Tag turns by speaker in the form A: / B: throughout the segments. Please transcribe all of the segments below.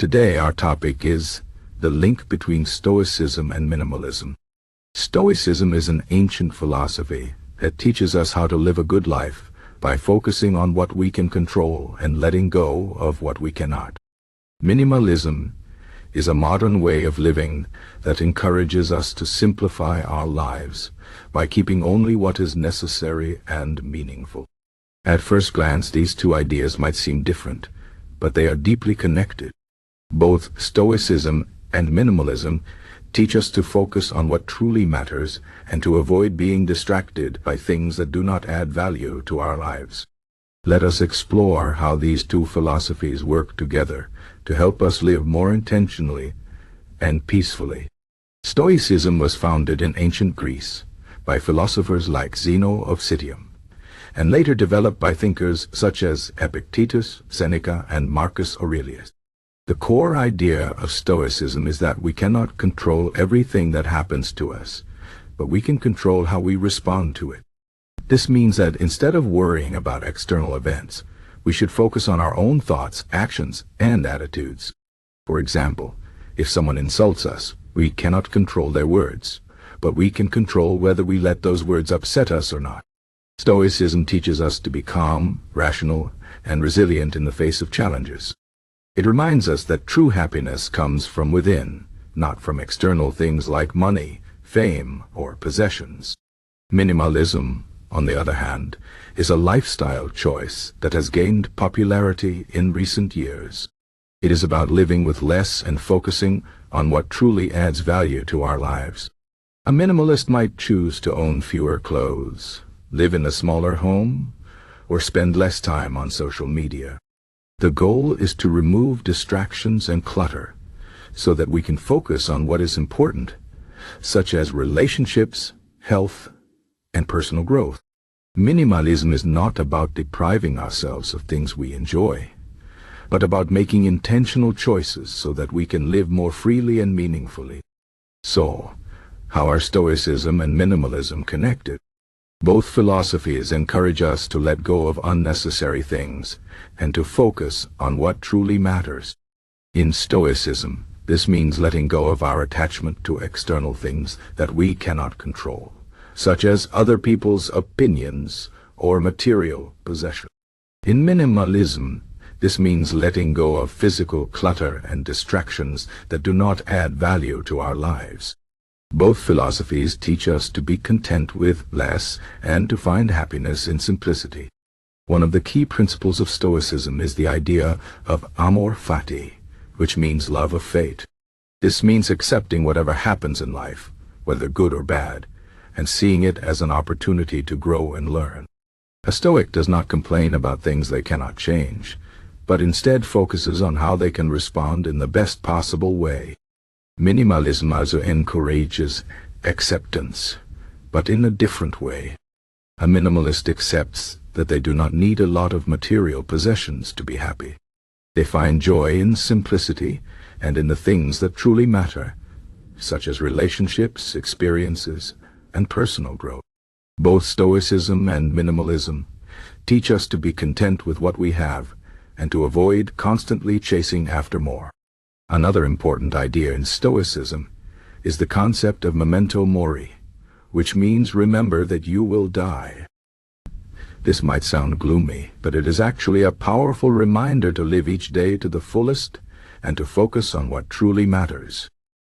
A: Today our topic is the link between Stoicism and Minimalism. Stoicism is an ancient philosophy that teaches us how to live a good life by focusing on what we can control and letting go of what we cannot. Minimalism is a modern way of living that encourages us to simplify our lives by keeping only what is necessary and meaningful. At first glance, these two ideas might seem different, but they are deeply connected. Both Stoicism and Minimalism teach us to focus on what truly matters and to avoid being distracted by things that do not add value to our lives. Let us explore how these two philosophies work together to help us live more intentionally and peacefully. Stoicism was founded in ancient Greece by philosophers like Zeno of Citium, and later developed by thinkers such as Epictetus, Seneca, and Marcus Aurelius. The core idea of Stoicism is that we cannot control everything that happens to us, but we can control how we respond to it. This means that instead of worrying about external events, we should focus on our own thoughts, actions, and attitudes. For example, if someone insults us, we cannot control their words, but we can control whether we let those words upset us or not. Stoicism teaches us to be calm, rational, and resilient in the face of challenges. It reminds us that true happiness comes from within, not from external things like money, fame, or possessions. Minimalism, on the other hand, is a lifestyle choice that has gained popularity in recent years. It is about living with less and focusing on what truly adds value to our lives. A minimalist might choose to own fewer clothes, live in a smaller home, or spend less time on social media. The goal is to remove distractions and clutter so that we can focus on what is important, such as relationships, health, and personal growth. Minimalism is not about depriving ourselves of things we enjoy, but about making intentional choices so that we can live more freely and meaningfully. So, how are Stoicism and Minimalism connected? Both philosophies encourage us to let go of unnecessary things and to focus on what truly matters. In Stoicism, this means letting go of our attachment to external things that we cannot control, such as other people's opinions or material possessions. In Minimalism, this means letting go of physical clutter and distractions that do not add value to our lives. Both philosophies teach us to be content with less and to find happiness in simplicity. One of the key principles of Stoicism is the idea of Amor, Fati, which means love of fate. This means accepting whatever happens in life, whether good or bad, and seeing it as an opportunity to grow and learn. A Stoic does not complain about things they cannot change, but instead focuses on how they can respond in the best possible way. Minimalism also encourages acceptance, but in a different way. A minimalist accepts that they do not need a lot of material possessions to be happy. They find joy in simplicity and in the things that truly matter, such as relationships, experiences, and personal growth. Both Stoicism and Minimalism teach us to be content with what we have and to avoid constantly chasing after more. Another important idea in Stoicism is the concept of Memento Mori, which means remember that you will die. This might sound gloomy, but it is actually a powerful reminder to live each day to the fullest and to focus on what truly matters.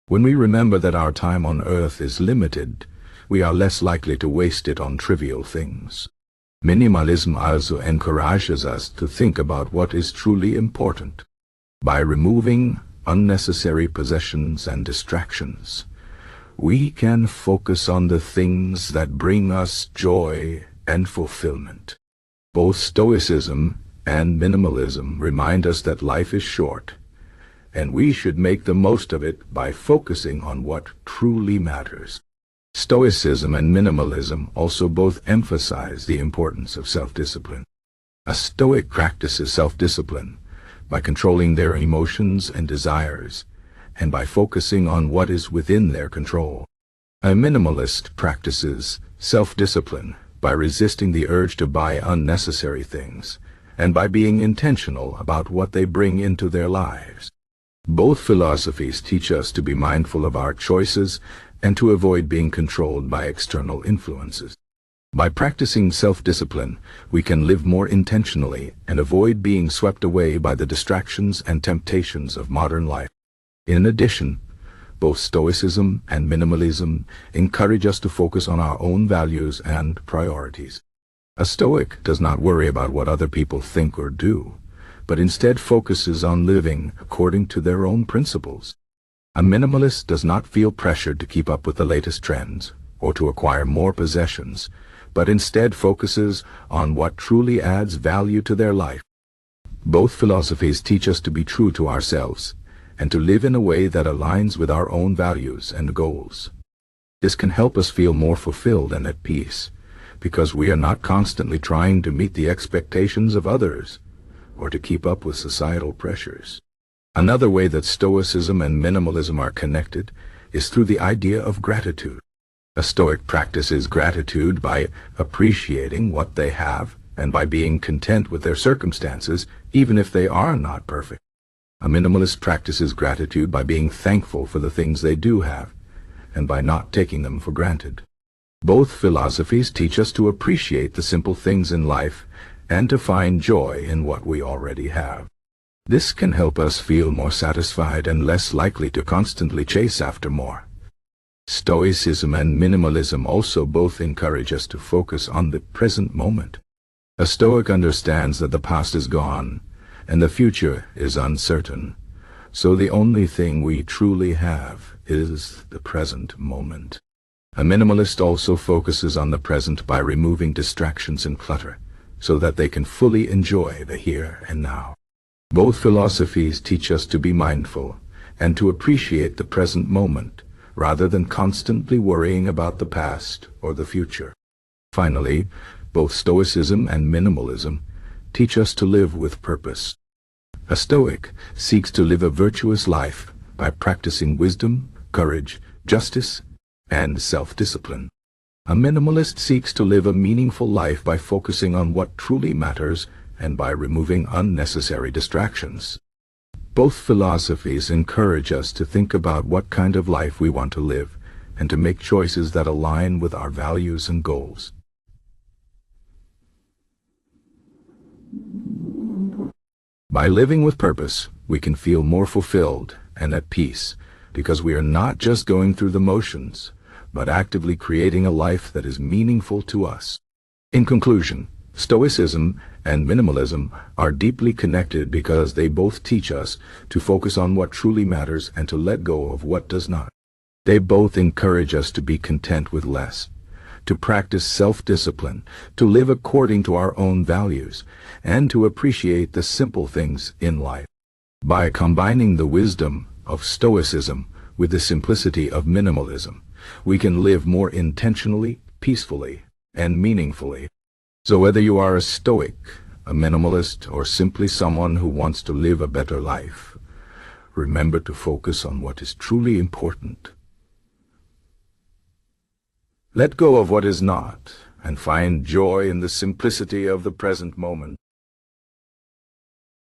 A: When we remember that our time on earth is limited, we are less likely to waste it on trivial things. Minimalism also encourages us to think about what is truly important. By removing unnecessary possessions and distractions, we can focus on the things that bring us joy and fulfillment. Both Stoicism and Minimalism remind us that life is short, and we should make the most of it by focusing on what truly matters. Stoicism and Minimalism also both emphasize the importance of self-discipline. A Stoic practices self-discipline by controlling their emotions and desires, and by focusing on what is within their control. A minimalist practices self-discipline by resisting the urge to buy unnecessary things, and by being intentional about what they bring into their lives. Both philosophies teach us to be mindful of our choices and to avoid being controlled by external influences. By practicing self-discipline, we can live more intentionally and avoid being swept away by the distractions and temptations of modern life. In addition, both Stoicism and Minimalism encourage us to focus on our own values and priorities. A Stoic does not worry about what other people think or do, but instead focuses on living according to their own principles. A minimalist does not feel pressured to keep up with the latest trends or to acquire more possessions, but instead focuses on what truly adds value to their life. Both philosophies teach us to be true to ourselves and to live in a way that aligns with our own values and goals. This can help us feel more fulfilled and at peace, because we are not constantly trying to meet the expectations of others or to keep up with societal pressures. Another way that Stoicism and Minimalism are connected is through the idea of gratitude. A Stoic practices gratitude by appreciating what they have and by being content with their circumstances, even if they are not perfect. A minimalist practices gratitude by being thankful for the things they do have and by not taking them for granted. Both philosophies teach us to appreciate the simple things in life and to find joy in what we already have. This can help us feel more satisfied and less likely to constantly chase after more. Stoicism and Minimalism also both encourage us to focus on the present moment. A Stoic understands that the past is gone and the future is uncertain, so the only thing we truly have is the present moment. A minimalist also focuses on the present by removing distractions and clutter, so that they can fully enjoy the here and now. Both philosophies teach us to be mindful and to appreciate the present moment, rather than constantly worrying about the past or the future. Finally, both Stoicism and Minimalism teach us to live with purpose. A Stoic seeks to live a virtuous life by practicing wisdom, courage, justice, and self-discipline. A minimalist seeks to live a meaningful life by focusing on what truly matters and by removing unnecessary distractions. Both philosophies encourage us to think about what kind of life we want to live and to make choices that align with our values and goals. By living with purpose, we can feel more fulfilled and at peace because we are not just going through the motions, but actively creating a life that is meaningful to us. In conclusion, Stoicism and Minimalism are deeply connected because they both teach us to focus on what truly matters and to let go of what does not. They both encourage us to be content with less, to practice self-discipline, to live according to our own values, and to appreciate the simple things in life. By combining the wisdom of Stoicism with the simplicity of Minimalism, we can live more intentionally, peacefully, and meaningfully. So whether you are a Stoic, a minimalist, or simply someone who wants to live a better life, remember to focus on what is truly important. Let go of what is not, and find joy in the simplicity of the present moment.